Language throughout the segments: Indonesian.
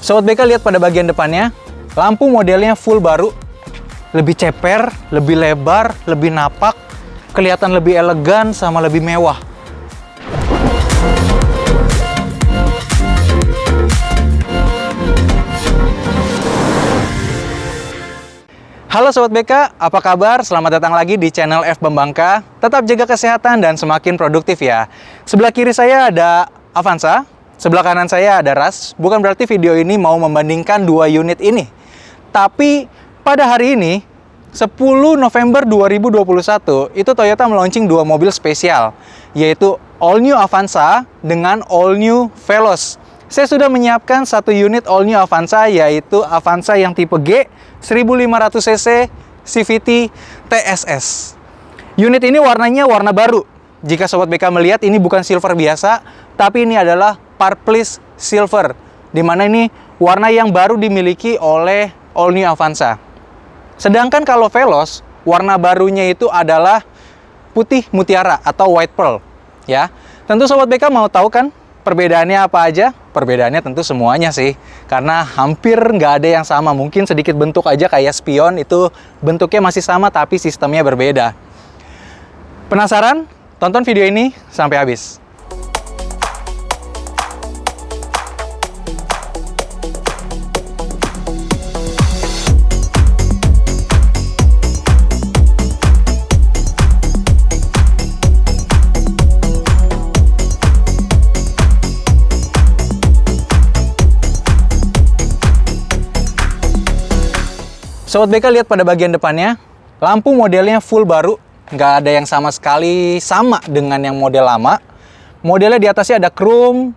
Sobat BK lihat pada bagian depannya, lampu modelnya full baru, lebih ceper, lebih lebar, lebih napak, kelihatan lebih elegan sama lebih mewah. Halo Sobat BK, apa kabar? Selamat datang lagi di channel F Bambangka. Tetap jaga kesehatan dan semakin produktif ya. Sebelah kiri saya ada Avanza, sebelah kanan saya ada Rush. Bukan berarti video ini mau membandingkan dua unit ini. Tapi pada hari ini, 10 November 2021, itu Toyota meluncing dua mobil spesial, yaitu All New Avanza dengan All New Veloz. Saya sudah menyiapkan satu unit All New Avanza, yaitu Avanza yang tipe G 1500cc CVT TSS. Unit ini warnanya warna baru. Jika Sobat BK melihat, ini bukan silver biasa, tapi ini adalah Purplish Silver, dimana ini warna yang baru dimiliki oleh All New Avanza. Sedangkan kalau Veloz, warna barunya itu adalah putih mutiara atau white pearl. Ya, tentu Sobat BK mau tahu kan perbedaannya apa aja? Perbedaannya tentu semuanya sih, karena hampir nggak ada yang sama. Mungkin sedikit bentuk aja kayak spion, itu bentuknya masih sama tapi sistemnya berbeda. Penasaran? Tonton video ini sampai habis. Sobat BK lihat pada bagian depannya, lampu modelnya full baru, nggak ada yang sama sekali sama dengan yang model lama. Modelnya di atasnya ada chrome,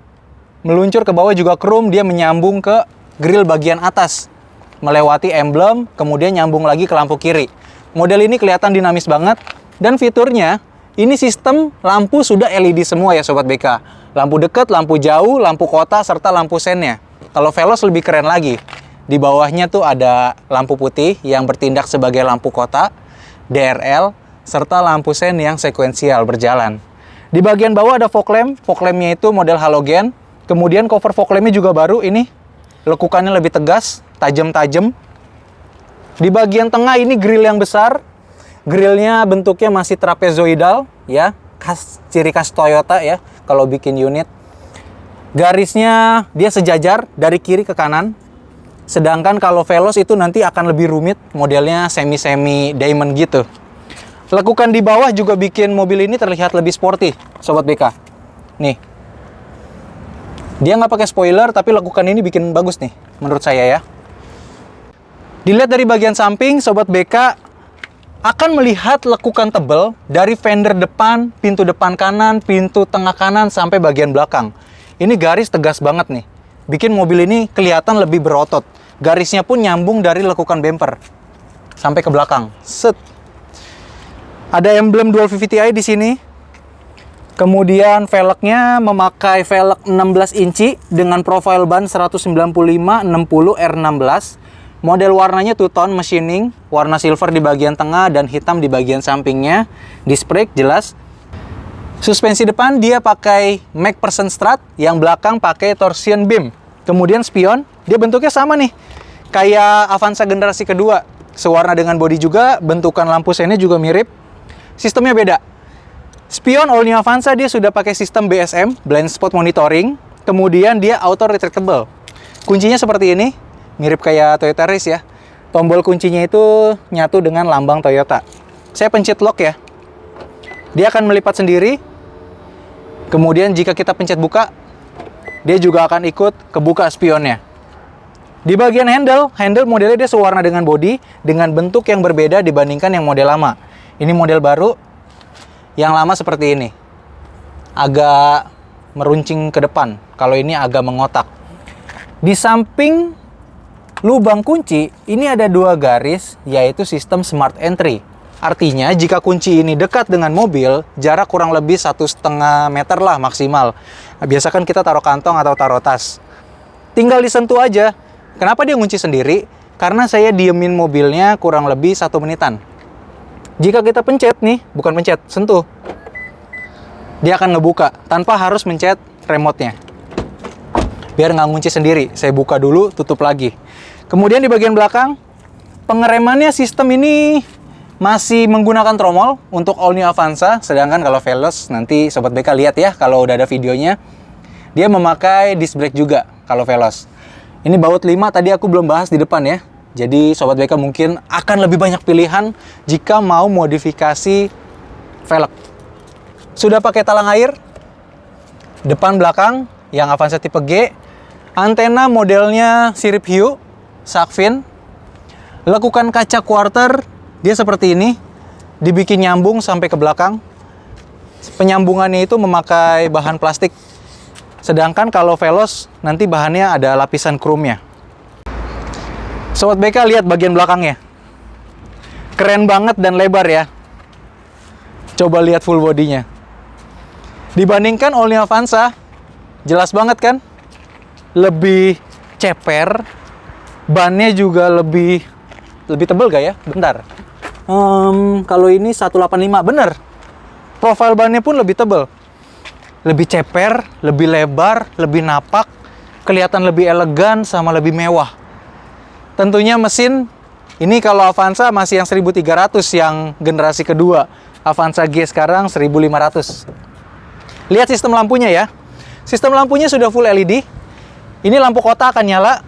meluncur ke bawah juga chrome, dia menyambung ke grill bagian atas, melewati emblem, kemudian nyambung lagi ke lampu kiri. Model ini kelihatan dinamis banget, dan fiturnya, ini sistem lampu sudah LED semua ya Sobat BK. Lampu dekat, lampu jauh, lampu kota, serta lampu sennya. Kalau Veloz lebih keren lagi. Di bawahnya tuh ada lampu putih yang bertindak sebagai lampu kota, DRL, serta lampu sen yang sekuensial berjalan. Di bagian bawah ada fog lamp, fog lampnya itu model halogen. Kemudian cover fog lampnya juga baru, ini lekukannya lebih tegas, tajam-tajam. Di bagian tengah ini grill yang besar, grillnya bentuknya masih trapezoidal, ya, ciri khas Toyota ya, kalau bikin unit. Garisnya dia sejajar dari kiri ke kanan. Sedangkan kalau Veloz itu nanti akan lebih rumit, modelnya semi-semi diamond gitu. Lekukan di bawah juga bikin mobil ini terlihat lebih sporty, Sobat BK. Nih, dia nggak pakai spoiler, tapi lekukan ini bikin bagus nih, menurut saya ya. Dilihat dari bagian samping, Sobat BK akan melihat lekukan tebal dari fender depan, pintu depan kanan, pintu tengah kanan, sampai bagian belakang. Ini garis tegas banget nih, bikin mobil ini kelihatan lebih berotot. Garisnya pun nyambung dari lekukan bumper sampai ke belakang. Set. Ada emblem dual VVT-i di sini. Kemudian velgnya memakai velg 16 inci dengan profil ban 195/60 R16. Model warnanya two tone machining, warna silver di bagian tengah dan hitam di bagian sampingnya. Disc brake jelas. Suspensi depan dia pakai MacPherson strut, yang belakang pakai torsion beam. Kemudian spion, dia bentuknya sama nih, kayak Avanza generasi kedua. Sewarna dengan bodi juga, bentukan lampu sennya juga mirip. Sistemnya beda. Spion All New Avanza dia sudah pakai sistem BSM, blind spot monitoring. Kemudian dia auto retractable. Kuncinya seperti ini, mirip kayak Toyota Race ya. Tombol kuncinya itu nyatu dengan lambang Toyota. Saya pencet lock ya. Dia akan melipat sendiri. Kemudian jika kita pencet buka, dia juga akan ikut kebuka spionnya. Di bagian handle modelnya dia sewarna dengan bodi, dengan bentuk yang berbeda dibandingkan yang model lama. Ini model baru, yang lama seperti ini. Agak meruncing ke depan, kalau ini agak mengotak. Di samping lubang kunci, ini ada dua garis, yaitu sistem smart entry. Artinya, jika kunci ini dekat dengan mobil, jarak kurang lebih 1,5 meter lah maksimal. Biasa kan kita taruh kantong atau taruh tas. Tinggal disentuh aja. Kenapa dia ngunci sendiri? Karena saya diemin mobilnya kurang lebih 1 menitan. Jika kita pencet nih, bukan pencet, sentuh. Dia akan ngebuka, tanpa harus mencet remote-nya. biar nggak ngunci sendiri. Saya buka dulu, tutup lagi. Kemudian di bagian belakang, pengeremannya sistem ini masih menggunakan tromol untuk all new Avanza, sedangkan kalau Veloz nanti Sobat BK lihat ya kalau udah ada videonya, dia memakai disc brake juga kalau Veloz. Ini baut 5 tadi aku belum bahas di depan ya. Jadi Sobat BK mungkin akan lebih banyak pilihan jika mau modifikasi velg. Sudah pakai talang air, depan belakang yang Avanza tipe G, antena modelnya sirip hiu, shark fin, lekukan kaca quarter. Dia seperti ini, dibikin nyambung sampai ke belakang. Penyambungannya itu memakai bahan plastik. Sedangkan kalau Veloz, nanti bahannya ada lapisan chrome-nya. Sobat BK lihat bagian belakangnya. Keren banget dan lebar ya. Coba lihat full bodinya. Dibandingkan all new Avanza, jelas banget kan? Lebih ceper. Bannya juga lebih tebal gak ya? Bentar. Kalau ini 185, bener. Profil bannya pun lebih tebal. Lebih ceper, lebih lebar, lebih napak, kelihatan lebih elegan sama lebih mewah. Tentunya mesin, ini kalau Avanza masih yang 1300 yang generasi kedua. Avanza G sekarang 1500. Lihat sistem lampunya ya. Sistem lampunya sudah full LED. Ini lampu kota akan nyala.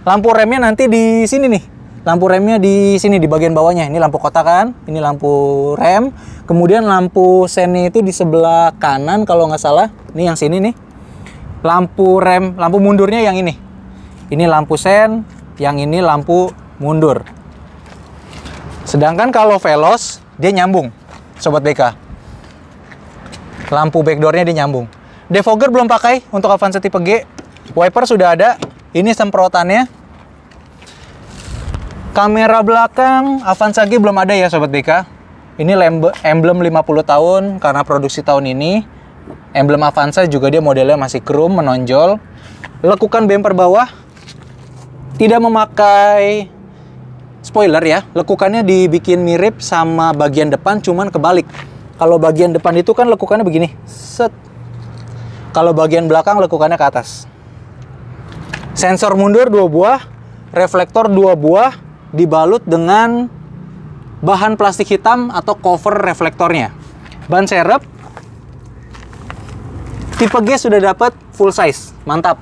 Lampu remnya nanti di sini nih. Lampu remnya di sini di bagian bawahnya. Ini lampu kotak kan, ini lampu rem. Kemudian lampu sennya itu di sebelah kanan kalau nggak salah. Ini yang sini nih. Lampu rem, lampu mundurnya yang ini. Ini lampu sen, yang ini lampu mundur. Sedangkan kalau Veloz dia nyambung, Sobat BK. Lampu backdoornya dia nyambung. Defogger belum pakai untuk Avanza tipe G. Wiper sudah ada. Ini semprotannya. Kamera belakang Avanza G belum ada ya Sobat BK. Ini emblem 50 tahun karena produksi tahun ini. Emblem Avanza juga dia modelnya masih chrome menonjol. Lekukan bumper bawah tidak memakai spoiler ya. Lekukannya dibikin mirip sama bagian depan cuman kebalik. Kalau bagian depan itu kan lekukannya begini. Set. Kalau bagian belakang lekukannya ke atas. Sensor mundur 2 buah, reflektor 2 buah. Dibalut dengan bahan plastik hitam atau cover reflektornya. Ban serep tipe G sudah dapat full size, mantap.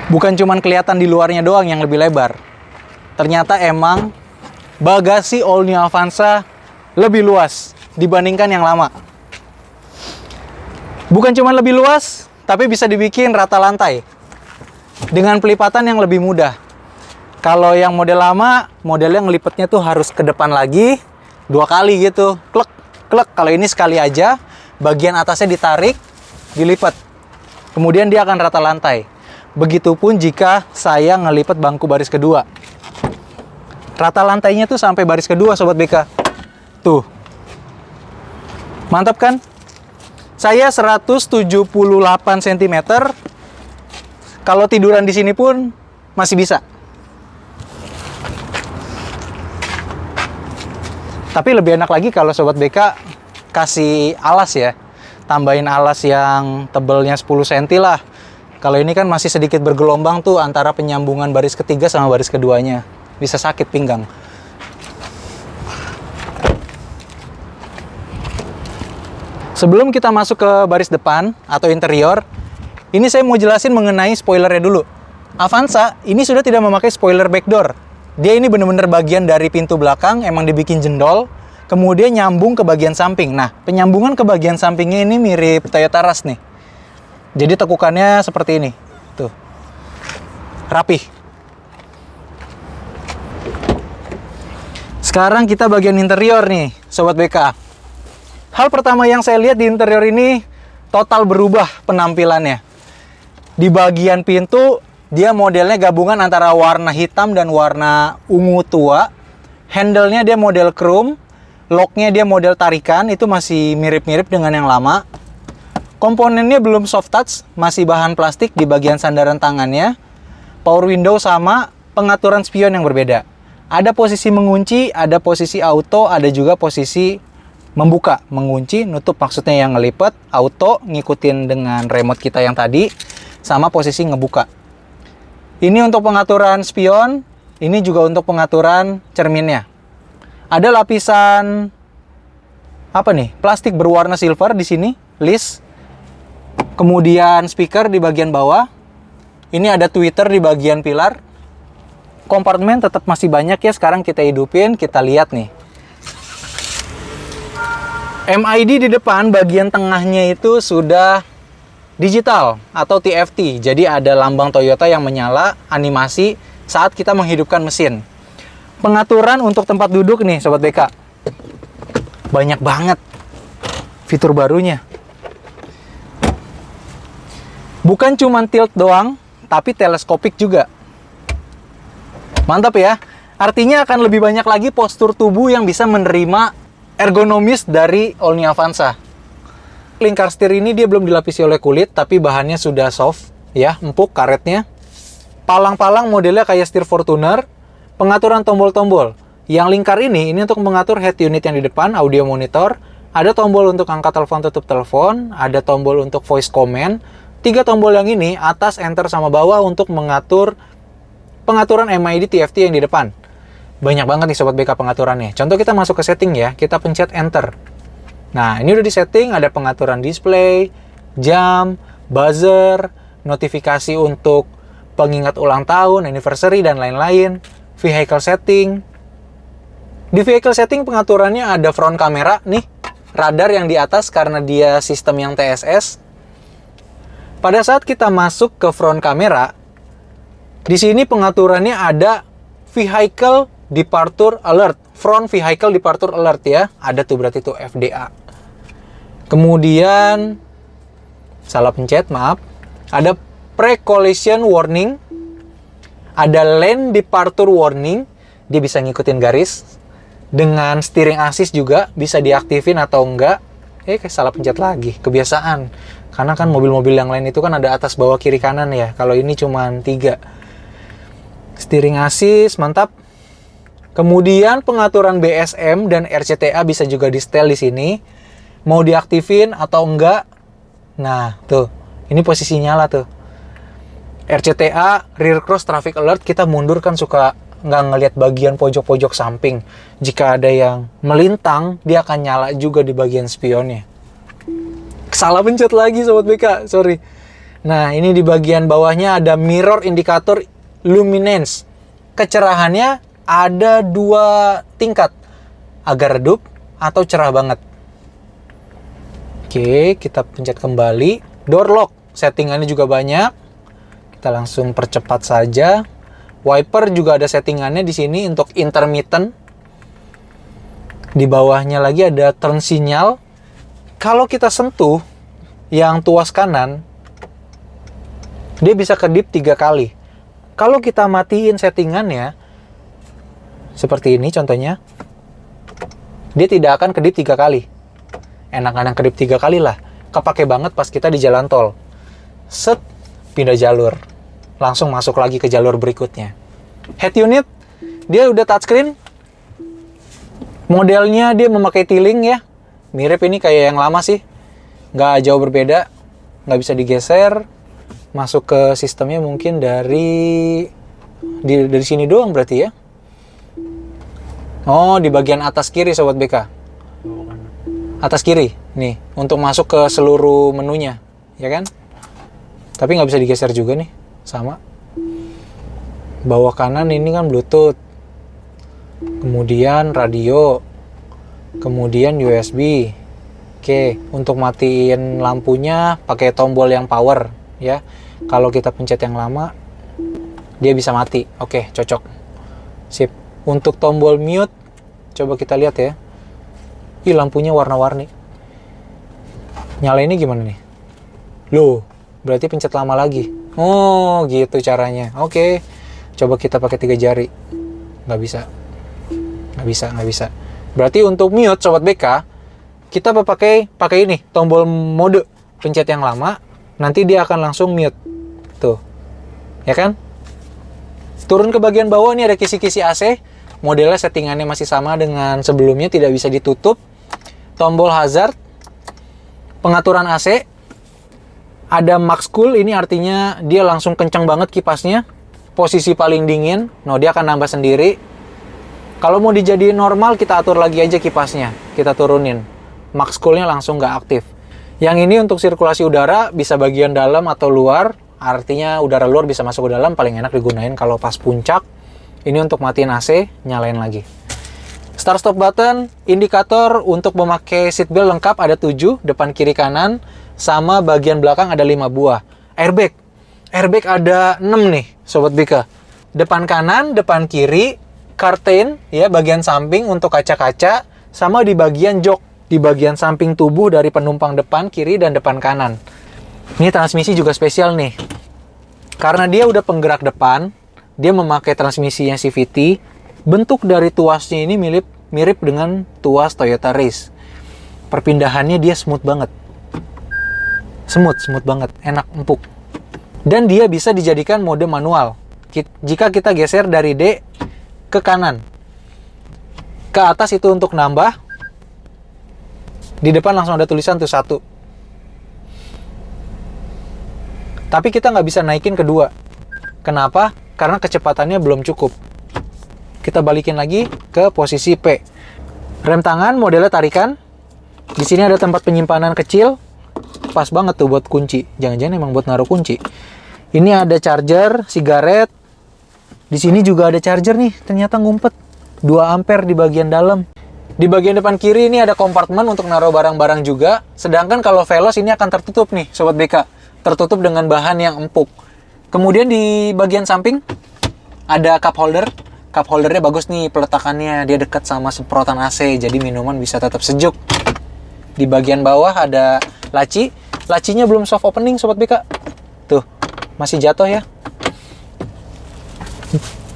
Bukan cuman kelihatan di luarnya doang yang lebih lebar. Ternyata emang bagasi all new Avanza lebih luas dibandingkan yang lama. Bukan cuman lebih luas, tapi bisa dibikin rata lantai dengan pelipatan yang lebih mudah. Kalau yang model lama, modelnya ngelipetnya tuh harus ke depan lagi 2 kali gitu. Klek, klek. Kalau ini sekali aja, bagian atasnya ditarik, dilipat. Kemudian dia akan rata lantai. Begitupun jika saya ngelipet bangku baris kedua. Rata lantainya tuh sampai baris kedua, Sobat BK. Tuh. Mantap kan? Saya 178 cm. Kalau tiduran di sini pun masih bisa. Tapi lebih enak lagi kalau Sobat BK kasih alas ya. Tambahin alas yang tebelnya 10 cm lah. Kalau ini kan masih sedikit bergelombang tuh antara penyambungan baris ketiga sama baris keduanya. Bisa sakit pinggang. Sebelum kita masuk ke baris depan atau interior, ini saya mau jelasin mengenai spoilernya dulu. Avanza ini sudah tidak memakai spoiler backdoor. Dia ini bener-bener bagian dari pintu belakang, emang dibikin jendol, kemudian nyambung ke bagian samping. Nah, penyambungan ke bagian sampingnya ini mirip Toyota Rush nih. Jadi tekukannya seperti ini. Tuh. Rapih. Sekarang kita bagian interior nih, Sobat BK. Hal pertama yang saya lihat di interior ini, total berubah penampilannya. Di bagian pintu, dia modelnya gabungan antara warna hitam dan warna ungu tua. Handle-nya dia model chrome. Lock-nya dia model tarikan. Itu masih mirip-mirip dengan yang lama. Komponennya belum soft touch. Masih bahan plastik di bagian sandaran tangannya. Power window sama. Pengaturan spion yang berbeda. Ada posisi mengunci, ada posisi auto, ada juga posisi membuka. Mengunci, nutup maksudnya yang ngelipet. Auto, ngikutin dengan remote kita yang tadi. sama posisi ngebuka. Ini untuk pengaturan spion, ini juga untuk pengaturan cerminnya. Ada lapisan apa nih? Plastik berwarna silver di sini, list. Kemudian speaker di bagian bawah. Ini ada tweeter di bagian pilar. Kompartemen tetap masih banyak ya, sekarang kita hidupin, kita lihat nih. MID di depan bagian tengahnya itu sudah digital atau TFT. Jadi ada lambang Toyota yang menyala animasi saat kita menghidupkan mesin. Pengaturan untuk tempat duduk nih Sobat BK. Banyak banget fitur barunya. Bukan cuma tilt doang, tapi teleskopik juga. Mantap ya. Artinya akan lebih banyak lagi postur tubuh yang bisa menerima ergonomis dari All New Avanza. Lingkar setir ini dia belum dilapisi oleh kulit, tapi bahannya sudah soft, ya, empuk karetnya. Palang-palang modelnya kayak setir Fortuner. Pengaturan tombol-tombol. Yang lingkar ini untuk mengatur head unit yang di depan, audio monitor. Ada tombol untuk angkat telepon, tutup telepon. Ada tombol untuk voice command. 3 tombol yang ini, atas, enter, sama bawah untuk mengatur pengaturan MID TFT yang di depan. Banyak banget nih Sobat BK pengaturannya. Contoh kita masuk ke setting ya, kita pencet enter. Nah, ini udah di setting, ada pengaturan display, jam, buzzer, notifikasi untuk pengingat ulang tahun, anniversary, dan lain-lain. Vehicle setting. Di vehicle setting pengaturannya ada front kamera, nih. Radar yang di atas karena dia sistem yang TSS. Pada saat kita masuk ke front kamera, di sini pengaturannya ada Vehicle Departure Alert. Front Vehicle Departure Alert ya. Ada tuh berarti tuh FDA. Kemudian salah pencet, maaf. Ada Pre-Collision Warning. Ada Lane Departure Warning. Dia bisa ngikutin garis. Dengan steering assist juga bisa diaktifin atau enggak. Kayak salah pencet lagi. Kebiasaan. Karena kan mobil-mobil yang lain itu kan ada atas, bawah, kiri, kanan ya. Kalau ini cuma 3. Steering assist, mantap. Kemudian pengaturan BSM dan RCTA bisa juga di setel di sini. Mau diaktifin atau enggak. Nah, tuh. Ini posisi nyala tuh. RCTA, Rear Cross Traffic Alert, kita mundur kan suka nggak ngelihat bagian pojok-pojok samping. Jika ada yang melintang, dia akan nyala juga di bagian spionnya. Salah pencet lagi Sobat BK, sorry. Nah, ini di bagian bawahnya ada Mirror Indicator Luminance. Kecerahannya ada 2 tingkat. Agak redup atau cerah banget. Oke, kita pencet kembali. Door lock, settingannya juga banyak. Kita langsung percepat saja. Wiper juga ada settingannya di sini untuk intermittent. Di bawahnya lagi ada turn sinyal. Kalau kita sentuh yang tuas kanan, dia bisa kedip 3 kali. Kalau kita matiin settingannya, seperti ini contohnya, dia tidak akan kedip 3 kali. Enak-enak kedip 3 kali lah. Kepake banget pas kita di jalan tol. Set, pindah jalur. Langsung masuk lagi ke jalur berikutnya. Head unit, dia udah touchscreen. Modelnya dia memakai tiling ya. Mirip ini kayak yang lama sih. Nggak jauh berbeda. Nggak bisa digeser. Masuk ke sistemnya mungkin dari sini doang berarti ya. Oh, di bagian atas kiri Sobat BK. Atas kiri, nih, untuk masuk ke seluruh menunya, ya kan? Tapi nggak bisa digeser juga nih, sama. Bawah kanan ini kan Bluetooth. Kemudian radio. Kemudian USB. Oke, untuk matiin lampunya pakai tombol yang power, ya. Kalau kita pencet yang lama, dia bisa mati. Oke, cocok. Sip. Untuk tombol mute, coba kita lihat ya. Ih, lampunya warna-warni. Nyala ini gimana nih? Loh, berarti pencet lama lagi. Oh, gitu caranya. Oke. Coba kita pakai 3 jari. Nggak bisa. Nggak bisa. Berarti untuk mute, Sobat BK, kita pakai ini, tombol mode. Pencet yang lama, nanti dia akan langsung mute. Tuh. Ya kan? Turun ke bagian bawah, nih ada kisi-kisi AC. Modelnya settingannya masih sama dengan sebelumnya, tidak bisa ditutup. Tombol hazard, pengaturan AC, Ada max cool, ini artinya dia langsung kencang banget kipasnya. Posisi paling dingin, no dia akan nambah sendiri. Kalau mau dijadiin normal, kita atur lagi aja kipasnya. Kita turunin. Max coolnya langsung nggak aktif. Yang ini untuk sirkulasi udara, bisa bagian dalam atau luar. Artinya udara luar bisa masuk ke dalam, paling enak digunain kalau pas puncak. Ini untuk matiin AC, nyalain lagi. Start stop button, indikator untuk memakai seatbelt lengkap ada 7, depan kiri kanan, sama bagian belakang ada 5 buah. Airbag. Airbag ada 6 nih, Sobat BK. Depan kanan, depan kiri, curtain, ya bagian samping untuk kaca-kaca, sama di bagian jok, di bagian samping tubuh dari penumpang depan, kiri, dan depan kanan. Ini transmisi juga spesial nih. Karena dia udah penggerak depan, dia memakai transmisinya CVT. Bentuk dari tuasnya ini mirip dengan tuas Toyota Race. Perpindahannya dia smooth banget. Smooth banget, enak, empuk. Dan dia bisa dijadikan mode manual. Jika kita geser dari D ke kanan. Ke atas itu untuk nambah. Di depan langsung ada tulisan tuh 1. Tapi kita nggak bisa naikin kedua. Kenapa? Karena kecepatannya belum cukup. Kita balikin lagi ke posisi P. Rem tangan modelnya tarikan. Di sini ada tempat penyimpanan kecil. Pas banget tuh buat kunci. Jangan-jangan emang buat naruh kunci. Ini ada charger, sigaret. Di sini juga ada charger nih. Ternyata ngumpet. 2 ampere di bagian dalam. Di bagian depan kiri ini ada kompartemen untuk naruh barang-barang juga. Sedangkan kalau Veloz ini akan tertutup nih, Sobat BK. Tertutup dengan bahan yang empuk. Kemudian di bagian samping ada cup holder. Cup holdernya bagus nih peletakannya. Dia dekat sama semprotan AC. Jadi minuman bisa tetap sejuk. Di bagian bawah ada laci. Lacinya belum soft opening, Sobat BK. Tuh, masih jatuh ya.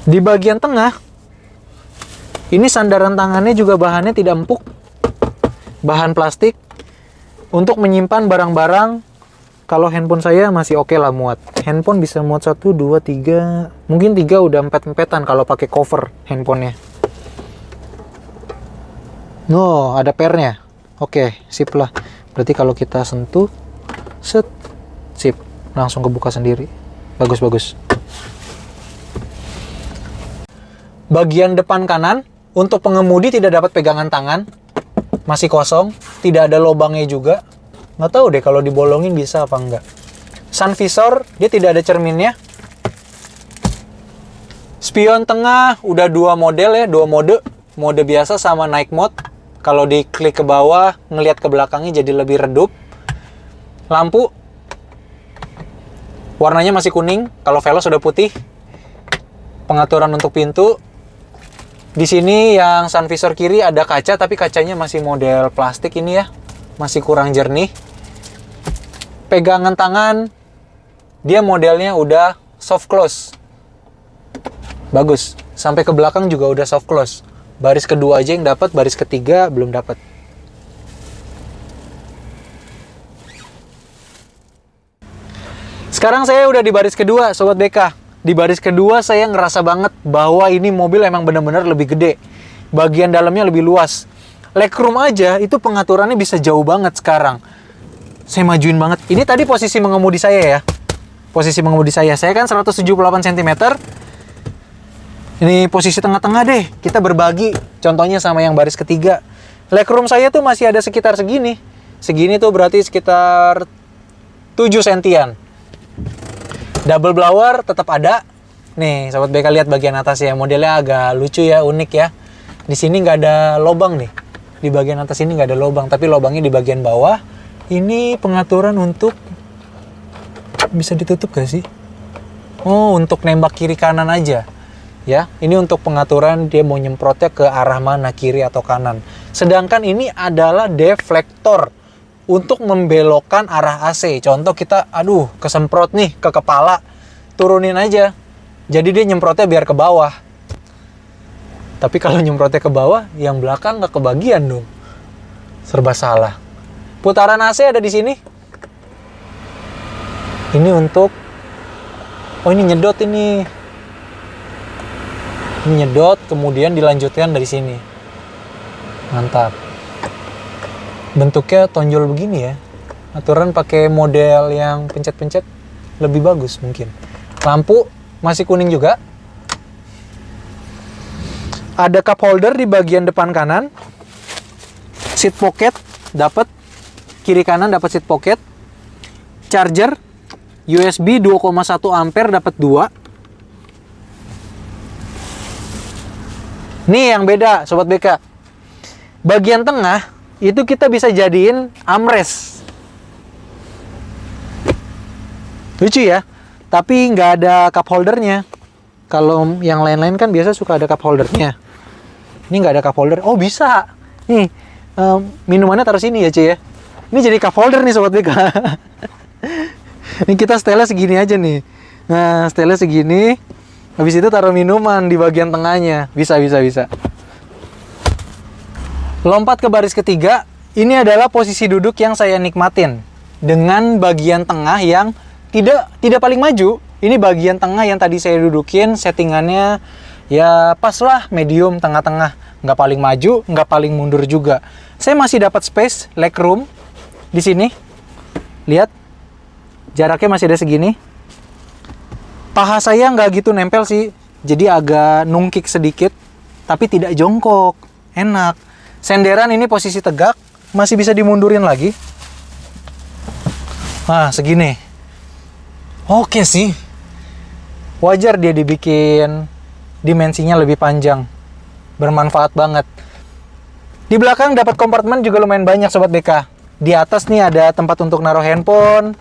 Di bagian tengah, ini sandaran tangannya juga bahannya tidak empuk. Bahan plastik. Untuk menyimpan barang-barang. Kalau handphone saya masih oke lah muat. Handphone bisa muat 1, 2, 3. Mungkin 3 udah empet-empetan kalau pakai cover handphonenya. No, ada pernya. Oke, sip lah. Berarti kalau kita sentuh, set, sip. Langsung kebuka sendiri. Bagus. Bagian depan kanan, untuk pengemudi tidak dapat pegangan tangan. Masih kosong, tidak ada lubangnya juga. Nggak tahu deh kalau dibolongin bisa apa enggak. Sun visor, dia tidak ada cerminnya. Spion tengah, udah 2 model ya, 2 mode. Mode biasa sama night mode. Kalau diklik ke bawah, ngelihat ke belakangnya jadi lebih redup. Lampu, warnanya masih kuning. Kalau Veloz sudah putih. Pengaturan untuk pintu. Di sini yang sun visor kiri ada kaca, tapi kacanya masih model plastik ini ya. Masih kurang jernih. Pegangan tangan, dia modelnya udah soft close. Bagus. Sampai ke belakang juga udah soft close. Baris kedua aja yang dapat, baris ketiga belum dapat. Sekarang saya udah di baris kedua, Sobat BK. Di baris kedua saya ngerasa banget bahwa ini mobil emang bener-bener lebih gede. Bagian dalamnya lebih luas. Legroom aja itu pengaturannya bisa jauh banget sekarang. Saya majuin banget. Ini tadi posisi mengemudi saya ya. Posisi mengemudi saya. Saya kan 178 cm. Ini posisi tengah-tengah deh. Kita berbagi. Contohnya sama yang baris ketiga. Legroom saya tuh masih ada sekitar segini. Segini tuh berarti sekitar 7 sentian. Double blower tetap ada. Nih, Sobat BK lihat bagian atas ya. Modelnya agak lucu ya, unik ya. Di sini nggak ada lubang nih. Di bagian atas ini nggak ada lubang, tapi lubangnya di bagian bawah. Ini pengaturan untuk bisa ditutup gak sih? Oh, untuk nembak kiri kanan aja. Ya, ini untuk pengaturan dia mau nyemprotnya ke arah mana, kiri atau kanan. Sedangkan ini adalah deflektor untuk membelokkan arah AC. Contoh kita, aduh, kesemprot nih ke kepala, turunin aja. Jadi dia nyemprotnya biar ke bawah. Tapi kalau nyemprotnya ke bawah, yang belakang nggak kebagian dong. Serba salah. Putaran AC ada di sini. Ini untuk, oh ini nyedot ini. Ini nyedot, kemudian dilanjutkan dari sini. Mantap. Bentuknya tonjol begini ya. aturan pakai model yang pencet-pencet lebih bagus mungkin. Lampu masih kuning juga. Ada cup holder di bagian depan kanan. Seat pocket dapat, kiri kanan dapat seat pocket. Charger USB 2,1 ampere dapat 2. Nih yang beda Sobat BK. Bagian tengah itu kita bisa jadiin armrest. Lucu ya, tapi nggak ada cup holdernya. Kalau yang lain-lain kan biasa suka ada cup holdernya. Ini nggak ada cup holder. Oh bisa. Nih, minumannya taruh sini ya cuy ya. Ini jadi cup holder nih Sobat BK. Ini kita setelnya segini aja nih. Nah, setelnya segini. Habis itu taruh minuman di bagian tengahnya. Bisa. Lompat ke baris ketiga. Ini adalah posisi duduk yang saya nikmatin. Dengan bagian tengah yang tidak paling maju. Ini bagian tengah yang tadi saya dudukin, settingannya ya pas lah, medium, tengah-tengah. Nggak paling maju, nggak paling mundur juga. Saya masih dapat space, legroom di sini. Lihat, jaraknya masih ada segini. Paha saya nggak gitu nempel sih, jadi agak nungkik sedikit, tapi tidak jongkok, enak. Senderan ini posisi tegak, masih bisa dimundurin lagi. Nah, segini. Oke sih. Wajar dia dibikin dimensinya lebih panjang. Bermanfaat banget. Di belakang dapat kompartemen juga lumayan banyak Sobat BK. Di atas nih ada tempat untuk naruh handphone.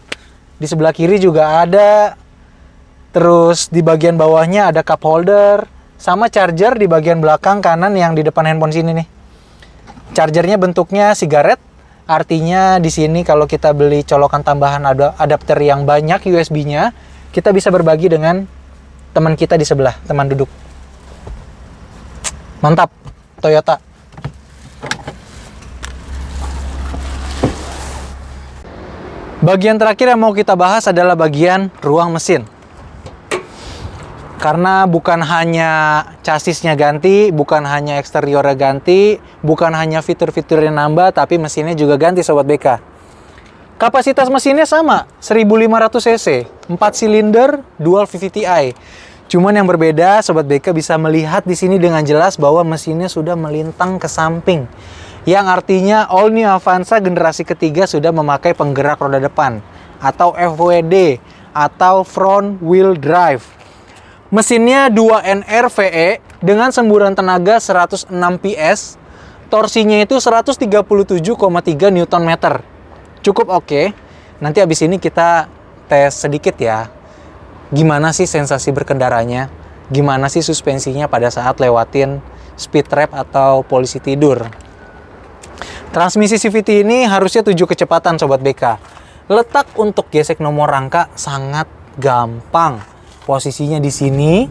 Di sebelah kiri juga ada. Terus di bagian bawahnya ada cup holder. Sama charger di bagian belakang kanan yang di depan handphone sini nih. Chargernya bentuknya sigaret. Artinya di sini kalau kita beli colokan tambahan ada adapter yang banyak USB-nya, kita bisa berbagi dengan teman kita di sebelah, teman duduk. Mantap, Toyota. Bagian terakhir yang mau kita bahas adalah bagian ruang mesin. Karena bukan hanya chassisnya ganti, bukan hanya eksteriornya ganti, bukan hanya fitur-fiturnya nambah, tapi mesinnya juga ganti Sobat BK. Kapasitas mesinnya sama, 1500 cc, 4 silinder, dual VVT-i. Cuman yang berbeda, Sobat BK bisa melihat di sini dengan jelas bahwa mesinnya sudah melintang ke samping. Yang artinya All New Avanza generasi ketiga sudah memakai penggerak roda depan, atau FWD, atau Front Wheel Drive. Mesinnya 2NR VE dengan semburan tenaga 106 PS, torsinya itu 137,3 Nm. Cukup oke. Nanti abis ini kita tes sedikit ya. Gimana sih sensasi berkendaranya? Gimana sih suspensinya pada saat lewatin speed trap atau polisi tidur? Transmisi CVT ini harusnya 7 kecepatan Sobat BK. Letak untuk gesek nomor rangka sangat gampang. Posisinya di sini,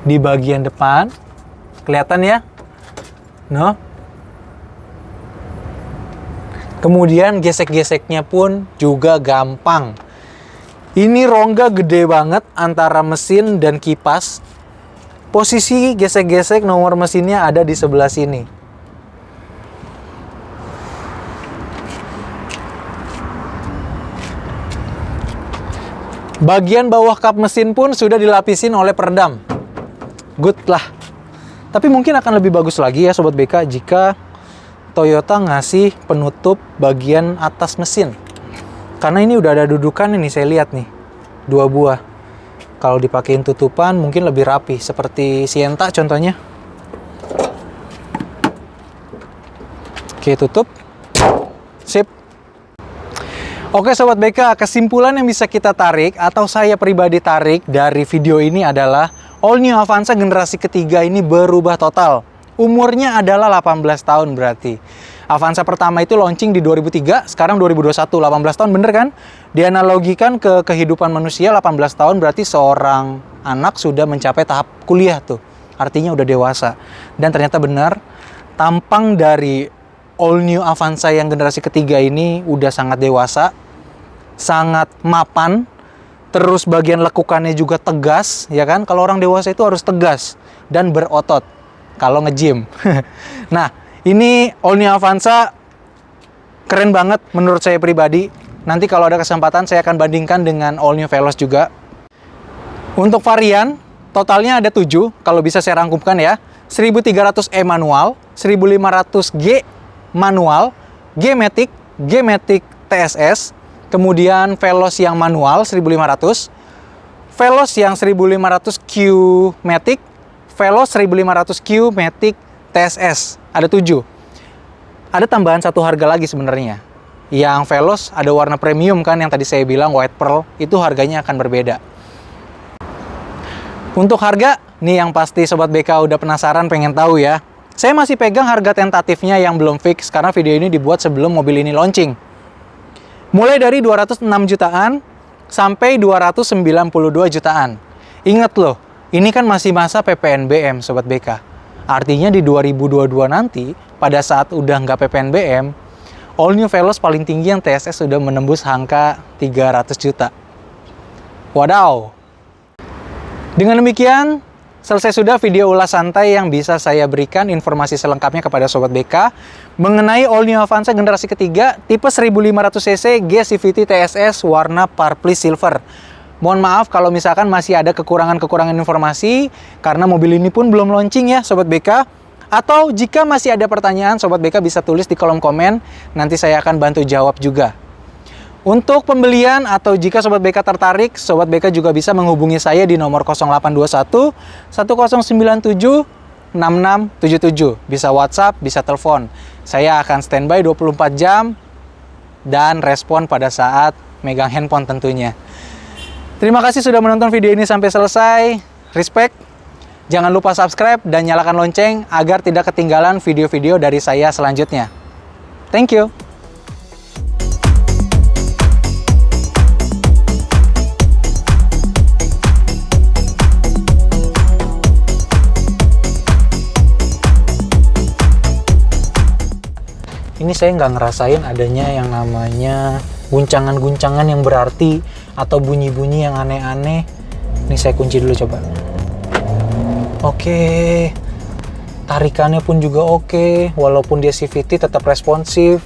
di bagian depan, kelihatan ya? No. Kemudian gesek-geseknya pun juga gampang. Ini rongga gede banget antara mesin dan kipas. Posisi gesek-gesek nomor mesinnya ada di sebelah sini. Bagian bawah kap mesin pun sudah dilapisin oleh peredam. Good lah. Tapi mungkin akan lebih bagus lagi ya Sobat BK jika Toyota ngasih penutup bagian atas mesin. Karena ini udah ada dudukan ini, saya lihat nih. 2 buah. Kalau dipakein tutupan mungkin lebih rapi. Seperti Sienta contohnya. Oke, tutup. Sip. Oke Sobat BK, kesimpulan yang bisa kita tarik atau saya pribadi tarik dari video ini adalah All New Avanza generasi ketiga ini berubah total. Umurnya adalah 18 tahun berarti. Avanza pertama itu launching di 2003, sekarang 2021, 18 tahun bener kan? Dianalogikan ke kehidupan manusia 18 tahun berarti seorang anak sudah mencapai tahap kuliah tuh. Artinya udah dewasa. Dan ternyata benar, tampang dari All New Avanza yang generasi ketiga ini udah sangat dewasa, sangat mapan, terus bagian lekukannya juga tegas, ya kan? Kalau orang dewasa itu harus tegas dan berotot kalau nge-gym. Nah, ini All New Avanza Keren banget menurut saya pribadi. Nanti kalau ada kesempatan saya akan bandingkan dengan all new Veloz juga. Untuk varian, totalnya ada 7, kalau bisa saya rangkumkan ya. 1300E manual, 1500G manual, G-Matic, G-Matic TSS, kemudian Veloz yang manual 1500, Veloz yang 1500Q Matic, Veloz 1500Q Matic TSS. Ada 7. Ada tambahan satu harga lagi sebenarnya. Yang Veloz ada warna premium kan, yang tadi saya bilang white pearl, itu harganya akan berbeda. Untuk harga, nih yang pasti Sobat BK udah penasaran pengen tahu ya. Saya masih pegang harga tentatifnya yang belum fix karena video ini dibuat sebelum mobil ini launching. Mulai dari 206 jutaan sampai 292 jutaan. Ingat loh, ini kan masih masa PPNBM Sobat BK. Artinya di 2022 nanti, pada saat udah nggak PPNBM, all new Veloz paling tinggi yang TSS sudah menembus angka 300 juta. Wadaw! Dengan demikian, selesai sudah video ulas santai yang bisa saya berikan informasi selengkapnya kepada Sobat BK mengenai all new Avanza generasi ketiga tipe 1500cc G-CVT TSS warna Purple Silver. Mohon maaf kalau misalkan masih ada kekurangan-kekurangan informasi karena mobil ini pun belum launching ya Sobat BK. Atau jika masih ada pertanyaan, Sobat BK bisa tulis di kolom komen, nanti saya akan bantu jawab juga. Untuk pembelian atau jika Sobat BK tertarik, Sobat BK juga bisa menghubungi saya di nomor 0821 1097 6677. Bisa WhatsApp, bisa telepon. Saya akan standby 24 jam dan respon pada saat megang handphone tentunya. Terima kasih sudah menonton video ini sampai selesai. Respect. Jangan lupa subscribe dan nyalakan lonceng agar tidak ketinggalan video-video dari saya selanjutnya. Thank you. Ini saya nggak ngerasain adanya yang namanya guncangan-guncangan yang berarti atau bunyi-bunyi yang aneh-aneh. Ini saya kunci dulu coba. Oke. Tarikannya pun juga oke. Walaupun dia CVT tetap responsif.